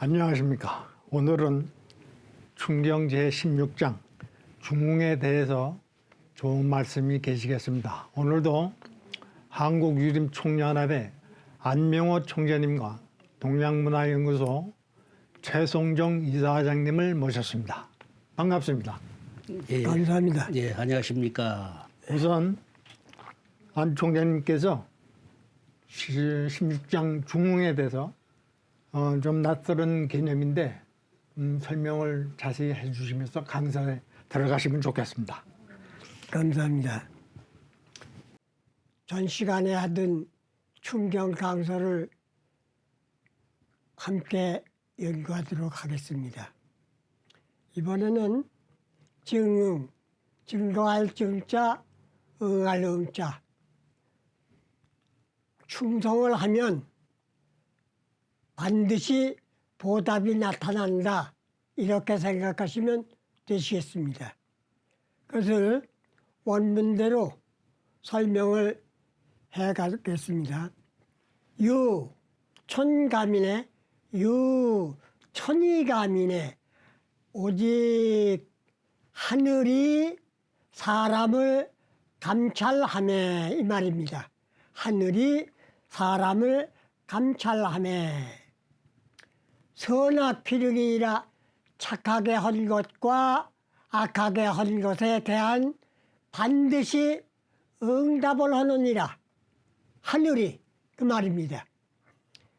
안녕하십니까. 오늘은 충경 제16장 중흥에 대해서 좋은 말씀이 계시겠습니다. 오늘도 한국유림총연합회 안명호 총재님과 동양문화연구소 최송정 이사장님을 모셨습니다. 반갑습니다. 예, 감사합니다. 예, 안녕하십니까. 우선 안 총재님께서 16장 중흥에 대해서 좀 낯설은 개념인데 설명을 자세히 해주시면서 강사에 들어가시면 좋겠습니다. 감사합니다. 전 시간에 하던 충경 강서를 함께 연구하도록 하겠습니다. 이번에는 증응, 증거할 증자, 응할 응자. 충성을 하면 반드시 보답이 나타난다. 이렇게 생각하시면 되시겠습니다. 그것을 원문대로 설명을 해가겠습니다. 천가민의 천이가민의 오직 하늘이 사람을 감찰하매 이 말입니다. 하늘이 사람을 감찰하매 선악필경이라 착하게 한 것과 악하게 한 것에 대한 반드시 응답을 하느니라. 하늘이 그 말입니다.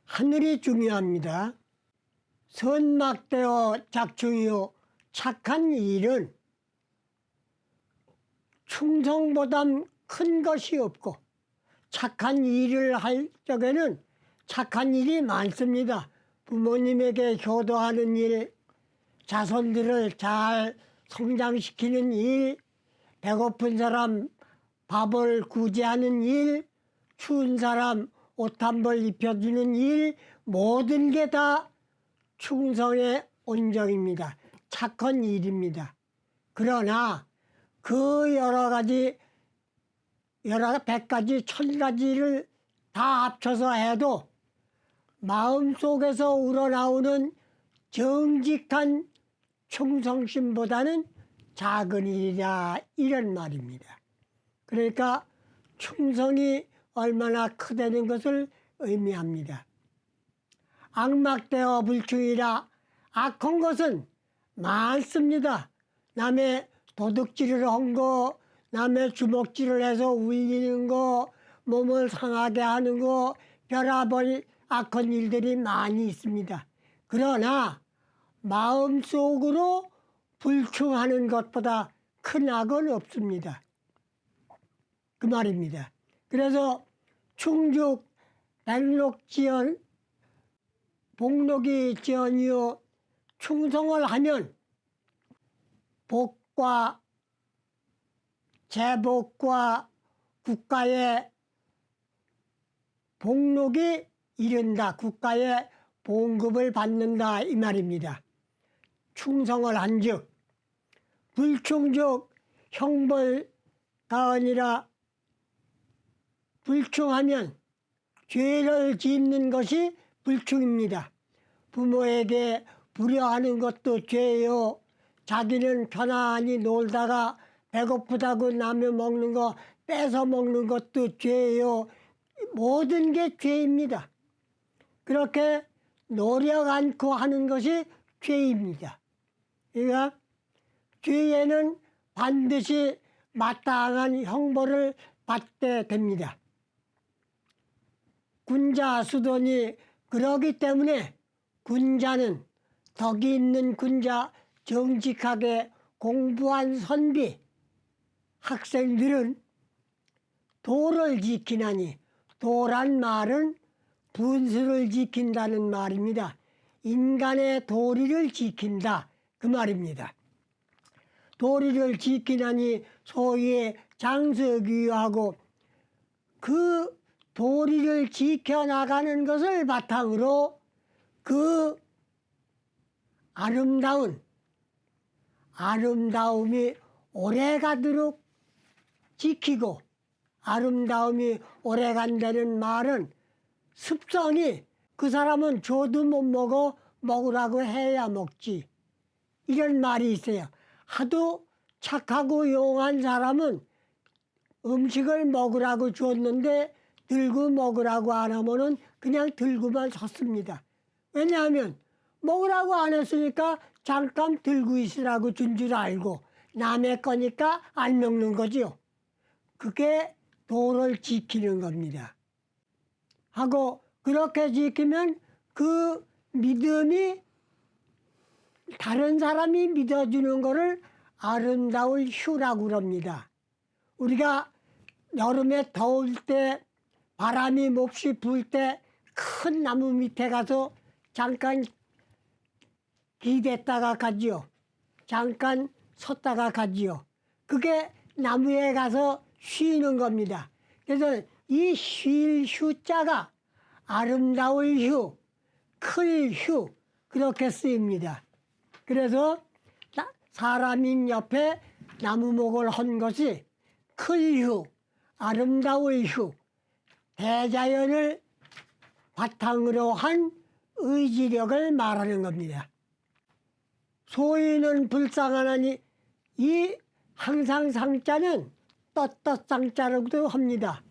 하늘이 중요합니다. 선막되어 작중이요 착한 일은 충성보다 큰 것이 없고 착한 일을 할 적에는 착한 일이 많습니다. 부모님에게 효도하는 일, 자손들을 잘 성장시키는 일, 배고픈 사람 밥을 구제하는 일, 추운 사람 옷 한 벌 입혀주는 일, 모든 게 다 충성의 온정입니다. 착한 일입니다. 그러나 그 여러 가지 100가지, 1000가지를 다 합쳐서 해도 마음속에서 우러나오는 정직한 충성심보다는 작은 일이다 이런 말입니다. 그러니까 충성이 얼마나 크다는 것을 의미합니다. 악막되어 불충이라 악한 것은 많습니다. 남의 도둑질을 한 거, 남의 주먹질을 해서 울리는 거, 몸을 상하게 하는 거, 별의별 악한 일들이 많이 있습니다. 그러나 마음속으로 불충하는 것보다 큰 악은 없습니다. 그 말입니다. 그래서 충죽 백록지연 복록이 지연이요 충성을 하면 복과 제복과 국가의 복록이 이른다. 국가의 봉급을 받는다 이 말입니다. 충성을 한즉 불충즉 형벌가 아니라 불충하면 죄를 짓는 것이 불충입니다. 부모에게 불효하는 것도 죄요. 자기는 편안히 놀다가 배고프다고 남의 먹는 거 뺏어 먹는 것도 죄요. 모든 게 죄입니다. 그렇게 노력 않고 하는 것이 죄입니다. 그러니까 죄에는 반드시 마땅한 형벌을 받게 됩니다. 군자 수돈이 그러기 때문에 군자는 덕이 있는 군자 정직하게 공부한 선비 학생들은 도를 지키나니 도란 말은 분수를 지킨다는 말입니다. 인간의 도리를 지킨다 그 말입니다. 도리를 지키나니 소위의 장서귀하고 그 도리를 지켜나가는 것을 바탕으로 그 아름다움이 오래가도록 지키고 아름다움이 오래간다는 말은 습성이 그 사람은 줘도 못 먹어 먹으라고 해야 먹지. 이런 말이 있어요. 하도 착하고 용한 사람은 음식을 먹으라고 주었는데 들고 먹으라고 안 하면은 그냥 들고만 섰습니다. 왜냐하면 먹으라고 안 했으니까 잠깐 들고 있으라고 준 줄 알고 남의 거니까 안 먹는 거지요. 그게 도를 지키는 겁니다. 하고 그렇게 지키면 그 믿음이 다른 사람이 믿어주는 거를 아름다울 휴라고 그럽니다. 우리가 여름에 더울 때 바람이 몹시 불 때 큰 나무 밑에 가서 잠깐 기댔다가 가지요. 잠깐 섰다가 가지요. 그게 나무에 가서 쉬는 겁니다. 그래서 이 쉴 휴자가 아름다울 휴, 클 휴 그렇게 쓰입니다. 그래서 사람인 옆에 나무목을 한 것이 클 휴, 아름다울 휴, 대자연을 바탕으로 한 의지력을 말하는 겁니다. 소인은 불쌍하나니 이 항상 상자는 떳떳상자라고도 합니다.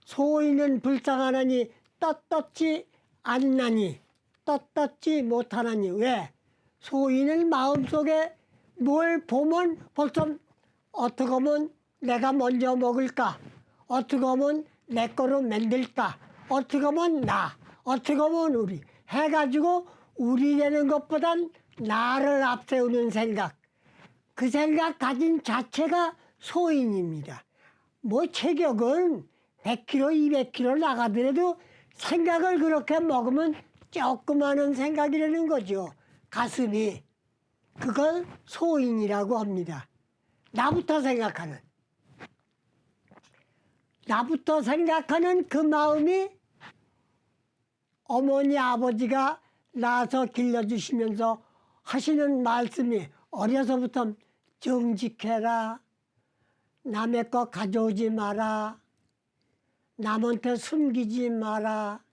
소인은 불쌍하나니 떳떳지 않나니 떳떳지 못하나니 왜? 소인은 마음속에 뭘 보면 벌써 어떻게 하면 내가 먼저 먹을까? 어떻게 하면 내 거로 만들까? 어떻게 하면 나? 어떻게 하면 우리? 해가지고 우리 되는 것보단 나를 앞세우는 생각. 그 생각 가진 자체가 소인입니다. 뭐 체격은 100kg, 200kg 나가더라도 생각을 그렇게 먹으면 조그마한 생각이라는 거죠. 가슴이. 그걸 소인이라고 합니다. 나부터 생각하는 그 마음이 어머니 아버지가 낳아서 길러주시면서 하시는 말씀이 어려서부터 정직해라, 남의 거 가져오지 마라, 남한테 숨기지 마라,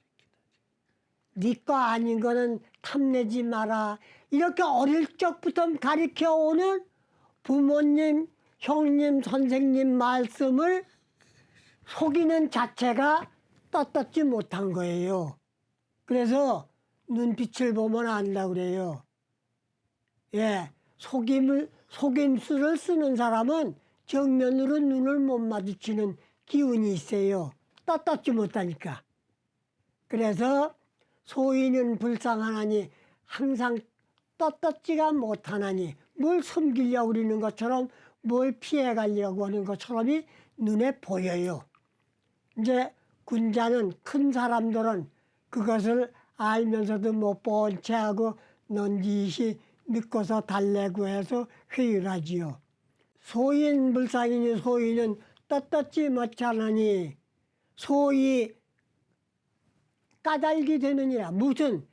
네 거 아닌 거는 탐내지 마라, 이렇게 어릴 적부터 가르쳐오는 부모님, 형님, 선생님 말씀을 속이는 자체가 떳떳지 못한 거예요. 그래서 눈빛을 보면 안다 그래요. 예, 속임수를 쓰는 사람은 정면으로 눈을 못 마주치는 기운이 있어요. 떳떳지 못하니까. 그래서 소인은 불쌍하나니 항상 떳떳지가 못하나니 뭘 숨기려고 그러는 것처럼 뭘 피해가려고 하는 것처럼이 눈에 보여요. 이제 군자는 큰 사람들은 그것을 알면서도 못 본 채하고 넌지시 믿고서 달래고 해서 회유하지요. 소인 불쌍이니 소인은 떳떳지 못하나니 소위 까닭이 되느니라. 무슨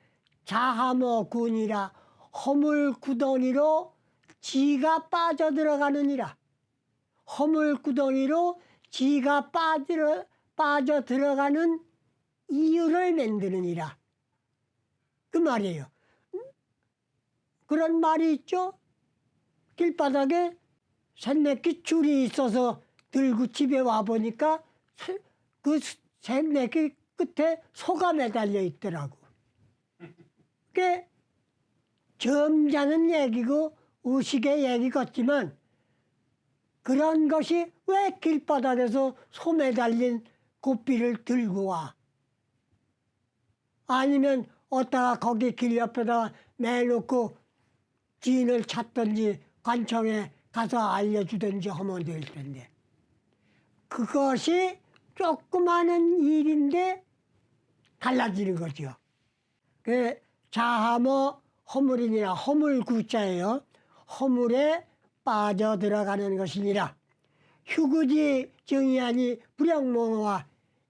자하모 군이라 허물 구덩이로 지가 빠져들어가느니라. 허물 구덩이로 지가 빠져 들어가는 이유를 만드느니라. 그 말이에요. 그런 말이 있죠. 길바닥에 샌내끼 줄이 있어서 들고 집에 와보니까 그 샌내끼 끝에 소가 매달려 있더라고. 그게 점잖은 얘기고 우식의 얘기 같지만 그런 것이 왜 길바닥에서 소 매달린 고삐를 들고 와? 아니면 어디다가 거기 길 옆에다가 매놓고 지인을 찾든지 관청에 가서 알려주든지 하면 될 텐데. 그것이 조그마한 일인데 달라지는 거죠. 그 자하모 허물이니라. 허물 구자예요. 허물에 빠져 들어가는 것이니라. 휴구지 정의하니 불영몽어와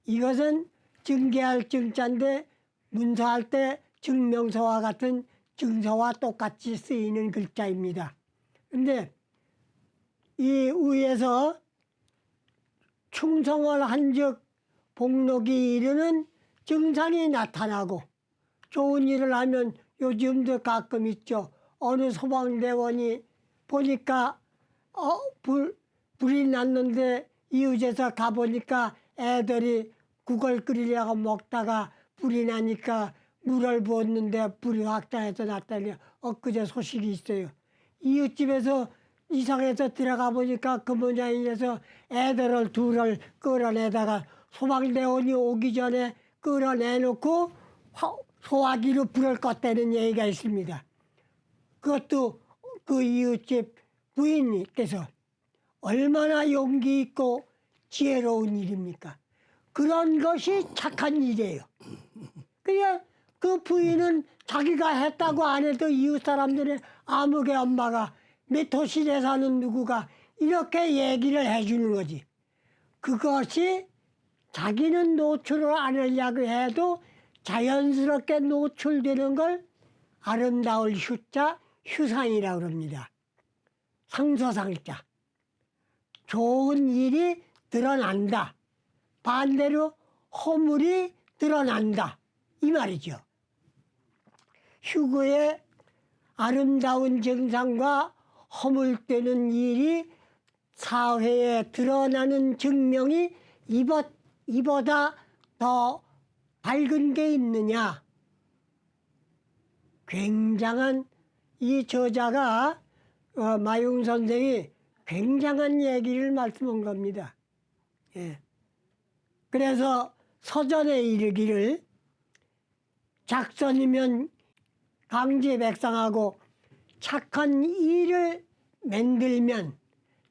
이것은 증개할 증자인데 문서할 때 증명서와 같은 증서와 똑같이 쓰이는 글자입니다. 근데 이 위에서 충성을 한즉 복록이 이르는 증상이 나타나고 좋은 일을 하면 요즘도 가끔 있죠. 어느 소방대원이 보니까 불이 났는데 이웃에서 가보니까 애들이 국을 끓이려고 먹다가 불이 나니까 물을 부었는데 불이 확장해서 났다니 엊그제 소식이 있어요. 이웃집에서 이상해서 들어가 보니까 그 모양이어서 애들을 둘을 끌어내다가 소방대원이 오기 전에 끌어내놓고 소화기로 불을 껐다는 얘기가 있습니다. 그것도 그 이웃집 부인께서 얼마나 용기 있고 지혜로운 일입니까? 그런 것이 착한 일이에요. 그냥 그 부인은 자기가 했다고 안 해도 이웃 사람들의 아무개 엄마가 메토실에 사는 누구가 이렇게 얘기를 해주는 거지. 그것이 자기는 노출을 안 하려고 해도 자연스럽게 노출되는 걸 아름다울 휴자, 휴상이라고 합니다. 상서상자. 좋은 일이 드러난다. 반대로 허물이 드러난다. 이 말이죠. 휴거의 아름다운 증상과 허물되는 일이 사회에 드러나는 증명이 이보다 더 밝은 게 있느냐. 굉장한 이 저자가 마용 선생이 굉장한 얘기를 말씀한 겁니다. 예. 그래서 서전에 이르기를 작선이면 강제백상하고 착한 일을 만들면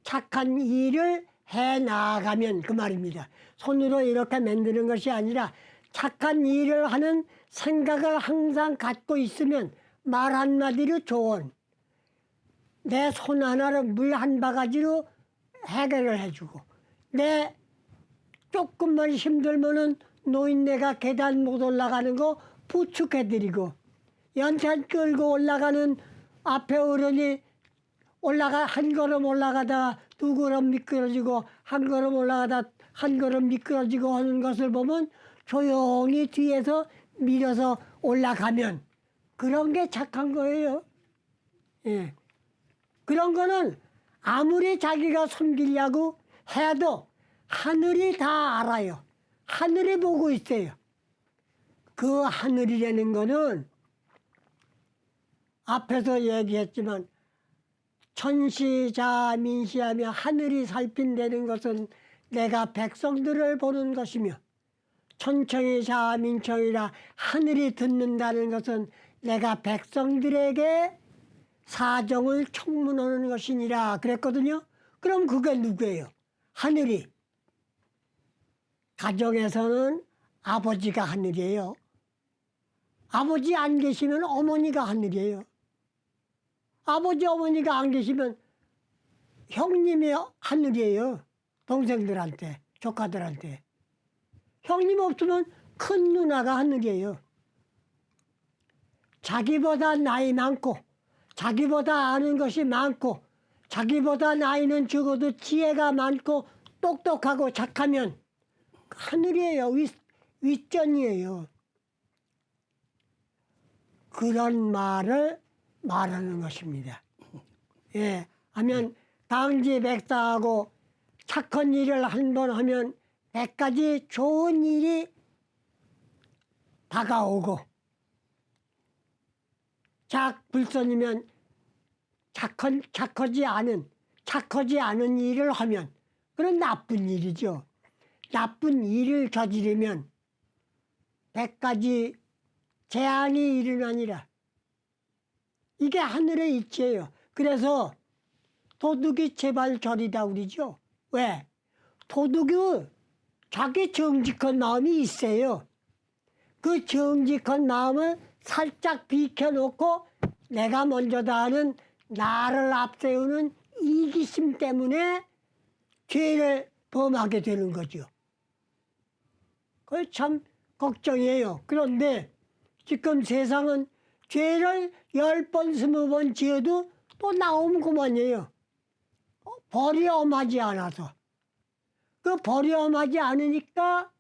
착한 일을 해 나가면 그 말입니다. 손으로 이렇게 만드는 것이 아니라 착한 일을 하는 생각을 항상 갖고 있으면 말 한마디로 조언. 내 손 하나로 물 한 바가지로 해결을 해주고 내 조금만 힘들면은 노인네가 계단 못 올라가는 거 부축해드리고 연탄 끌고 올라가는 앞에 어른이 한 걸음 올라가다 두 걸음 미끄러지고 한 걸음 올라가다 한 걸음 미끄러지고 하는 것을 보면 조용히 뒤에서 밀어서 올라가면 그런 게 착한 거예요. 예. 그런 거는 아무리 자기가 숨기려고 해도 하늘이 다 알아요. 하늘이 보고 있어요. 그 하늘이라는 거는 앞에서 얘기했지만 천시자민시하며 하늘이 살핀다는 것은 내가 백성들을 보는 것이며 천청이자민청이라 하늘이 듣는다는 것은 내가 백성들에게 사정을 청문하는 것이니라 그랬거든요. 그럼 그게 누구예요? 하늘이. 가정에서는 아버지가 하늘이에요. 아버지 안 계시면 어머니가 하늘이에요. 아버지 어머니가 안 계시면 형님이 하늘이에요. 동생들한테 조카들한테. 형님 없으면 큰 누나가 하늘이에요. 자기보다 나이 많고 자기보다 아는 것이 많고 자기보다 나이는 적어도 지혜가 많고 똑똑하고 착하면 하늘이에요. 윗전이에요. 그런 말을 말하는 것입니다. 예, 하면 강지백사하고 착한 일을 한 번 하면 100가지 좋은 일이 다가오고 불선이면 착하지 않은 일을 하면 그건 나쁜 일이죠. 나쁜 일을 저지르면 100가지 재앙이 일어나니라. 이게 하늘의 이치예요. 그래서 도둑이 제발 저리다 그러죠. 왜? 도둑이 자기 정직한 마음이 있어요. 그 정직한 마음을 살짝 비켜놓고 내가 먼저다 하는 나를 앞세우는 이기심 때문에 죄를 범하게 되는 거죠. 그게 참 걱정이에요. 그런데 지금 세상은 죄를 10번, 20번 지어도 또 나오면 그만이에요. 벌이 엄하지 않아서. 그 벌이 엄하지 않으니까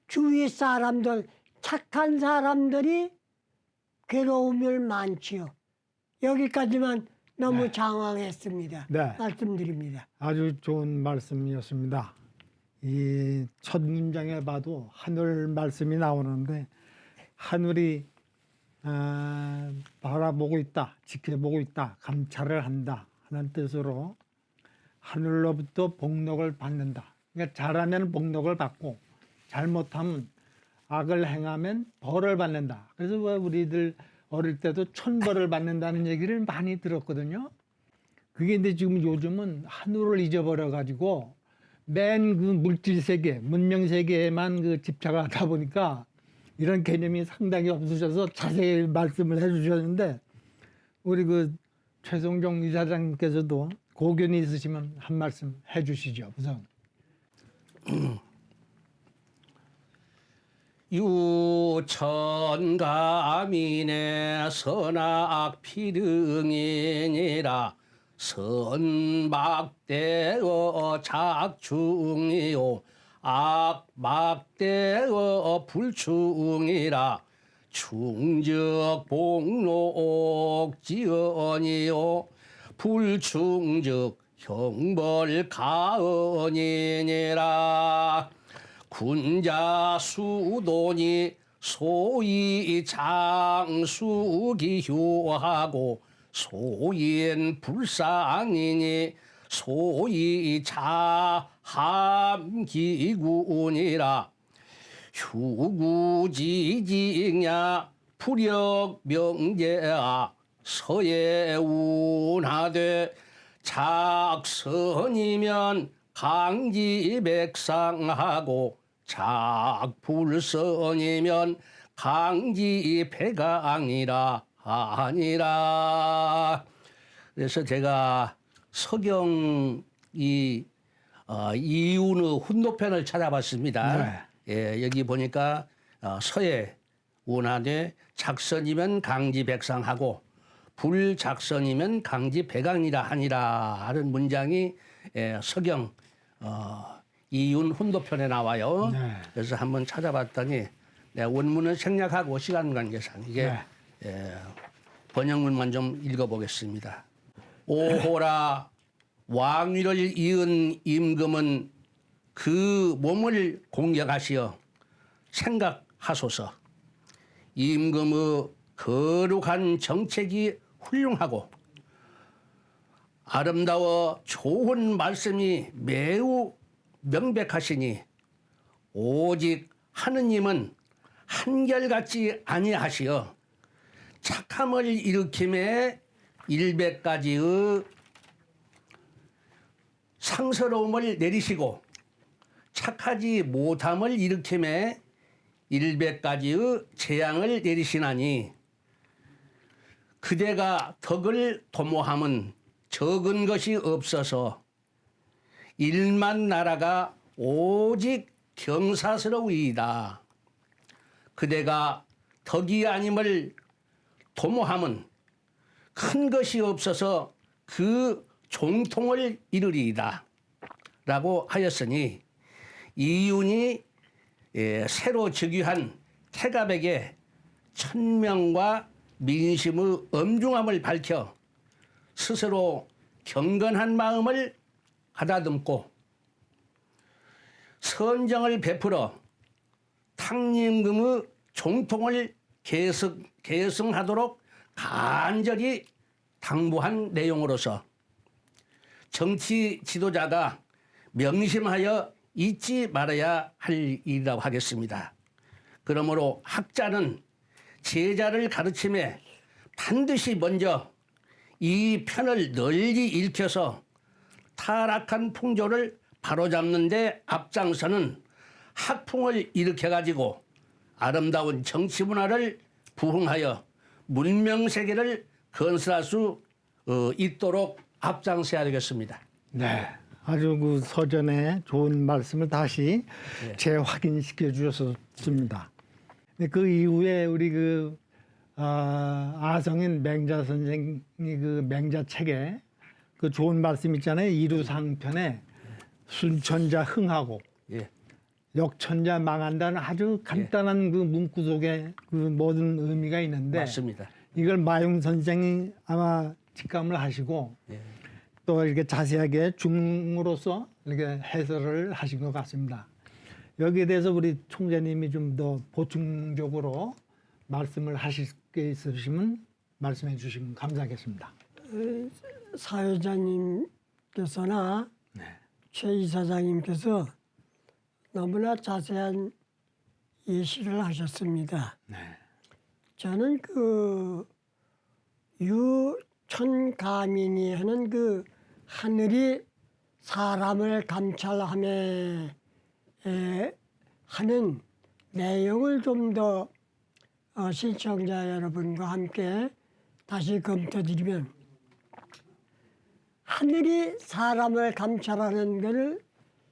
주위 사람들, 착한 사람들이 괴로움을 많지요. 여기까지만 너무 네. 장황했습니다. 네. 말씀드립니다. 아주 좋은 말씀이었습니다. 이 첫 문장에 봐도 하늘 말씀이 나오는데 하늘이 바라보고 있다, 지켜보고 있다, 감찰을 한다 하는 뜻으로 하늘로부터 복록을 받는다. 그러니까 잘하면 복록을 받고 잘못하면 악을 행하면 벌을 받는다. 그래서 왜 우리들 어릴 때도 천벌을 받는다는 얘기를 많이 들었거든요. 그게 근데 지금 요즘은 하늘을 잊어버려 가지고 맨 그 물질 세계, 문명 세계에만 그 집착하다 보니까 이런 개념이 상당히 없으셔서 자세히 말씀을 해주셨는데 우리 그 최성종 이사장님께서도 고견이 있으시면 한 말씀 해주시죠. 우선. 유천가민의 선악 필응이니라 선막대어 작중이요 악막대어 불충이라 충적 복록지언이요 불충적 형벌가언이니라 군자 수돈이 소위 장수기효하고 소인 불상이니 소위 자함기군이라 휴구지직야 불역명제아 서예운하되 작선이면 강지백상하고 작불선이면 강지배강이라 아니라. 그래서 제가 서경 이윤의 훈노편을 찾아봤습니다. 네. 예, 여기 보니까 서예 운하되 작선이면 강지백상하고 불작선이면 강지배강이라 하니라 하는 문장이 서경 이윤 훈도편에 나와요. 네. 그래서 한번 찾아봤더니 내가 원문을 생략하고 시간 관계상 이게 번역문만 좀 읽어보겠습니다. 오호라 왕위를 이은 임금은 그 몸을 공격하시어 생각하소서. 임금의 거룩한 정책이 훌륭하고 아름다워 좋은 말씀이 매우 명백하시니 오직 하느님은 한결같지 아니하시어 착함을 일으킴에 100가지의 상스러움을 내리시고 착하지 못함을 일으킴에 100가지의 재앙을 내리시나니 그대가 덕을 도모함은 적은 것이 없어서 1만 나라가 오직 경사스러우이다. 그대가 덕이 아님을 도모함은 큰 것이 없어서 그 종통을 이루리이다. 라고 하였으니 이윤이 새로 즉위한 태갑에게 천명과 민심의 엄중함을 밝혀 스스로 경건한 마음을 가다듬고 선정을 베풀어 탕림금의 종통을 계승하도록 간절히 당부한 내용으로서 정치 지도자가 명심하여 잊지 말아야 할 일이라고 하겠습니다. 그러므로 학자는 제자를 가르침에 반드시 먼저 이 편을 널리 읽혀서 타락한 풍조를 바로잡는 데 앞장서는 학풍을 일으켜가지고 아름다운 정치 문화를 부흥하여 문명세계를 건설할 수 있도록 앞장서야 되겠습니다. 네. 아주 그 서전에 좋은 말씀을 다시 재확인시켜 주셨습니다. 그 이후에 우리 그 아성인 맹자 선생이 그 맹자 책에 그 좋은 말씀 있잖아요. 이루상편에 순천자 흥하고 예. 역천자 망한다는 아주 간단한 그 문구 속에 그 모든 의미가 있는데 맞습니다. 이걸 마용 선생이 아마 직감을 하시고 예. 또 이렇게 자세하게 중으로서 이렇게 해설을 하신 것 같습니다. 여기에 대해서 우리 총재님이 좀 더 보충적으로 말씀을 하실 게 있으시면 말씀해 주시면 감사하겠습니다. 사회자님께서나 최 이사장님께서 너무나 자세한 예시를 하셨습니다. 네. 저는 그 유천가민이 하는 그 하늘이 사람을 감찰하며 하는 내용을 좀 더 시청자 여러분과 함께 다시 검토드리면, 하늘이 사람을 감찰하는 것을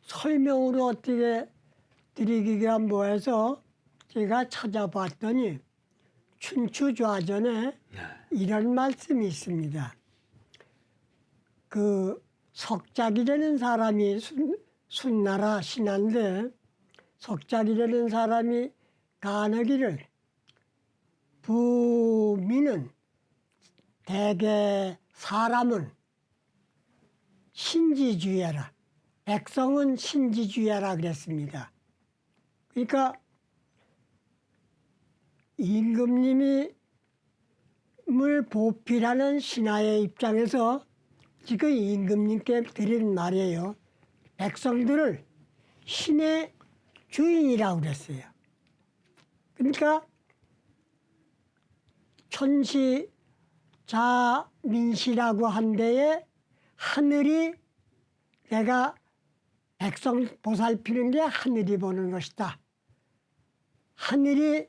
설명으로 어떻게 드리기가 뭐해서 제가 찾아봤더니 춘추좌전에 이런 말씀이 있습니다. 그 석작이라는 사람이 순나라 신하인데, 석작이라는 사람이 가너기를 부민은 대개 사람은 신지주의하라, 백성은 신지주의하라 그랬습니다. 그러니까 임금님이 물 보필하는 신하의 입장에서 지금 임금님께 드린 말이에요. 백성들을 신의 주인이라고 그랬어요. 그러니까 천시자민시라고 한 데에 하늘이, 내가 백성 보살피는 게 하늘이 보는 것이다. 하늘이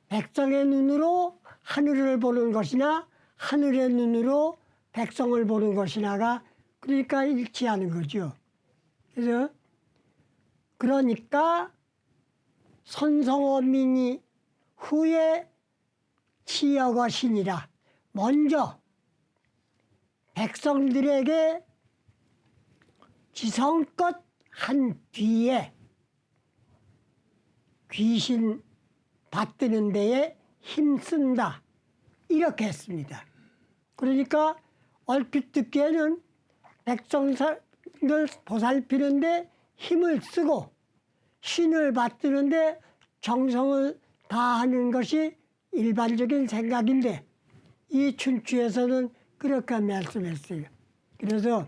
백성의 눈으로 하늘을 보는 것이나 하늘의 눈으로 백성을 보는 것이나가 그러니까 일치하는 거죠. 그래서 그러니까 선성어민이 후에 치여거시니라. 먼저 백성들에게 지성껏 한 뒤에 귀신 받드는 데에 힘쓴다. 이렇게 했습니다. 그러니까 얼핏 듣기에는 백성들 보살피는데 힘을 쓰고 신을 받드는데 정성을 다하는 것이 일반적인 생각인데, 이 춘추에서는 그렇게 말씀했어요. 그래서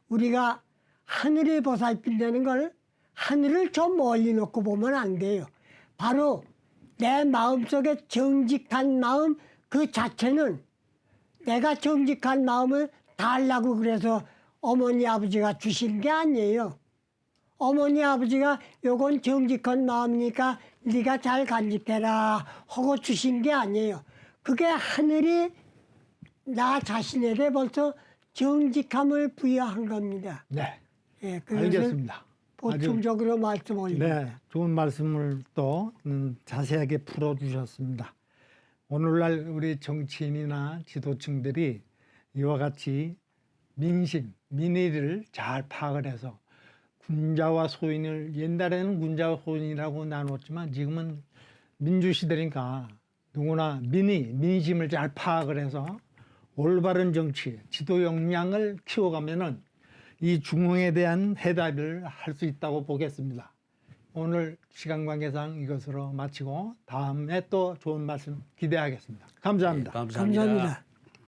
우리가 하늘이 보살핀다는 걸 하늘을 저 멀리 놓고 보면 안 돼요. 바로 내 마음속에 정직한 마음 그 자체는, 내가 정직한 마음을 달라고 그래서 어머니 아버지가 주신 게 아니에요. 어머니 아버지가 요건 정직한 마음이니까 네가 잘 간직해라 하고 주신 게 아니에요. 그게 하늘이 나 자신에게 벌써 정직함을 부여한 겁니다. 네, 예, 그것을 알겠습니다. 보충적으로 말씀 올립니다. 네, 좋은 말씀을 또 자세하게 풀어주셨습니다. 오늘날 우리 정치인이나 지도층들이 이와 같이 민심, 민의를 잘 파악을 해서 군자와 소인을, 옛날에는 군자와 소인이라고 나눴지만 지금은 민주시대니까 누구나 민심을 잘 파악을 해서 올바른 정치, 지도 역량을 키워가면은 이 중흥에 대한 해답을 할 수 있다고 보겠습니다. 오늘 시간 관계상 이것으로 마치고 다음에 또 좋은 말씀 기대하겠습니다. 감사합니다. 네, 감사합니다. 감사합니다.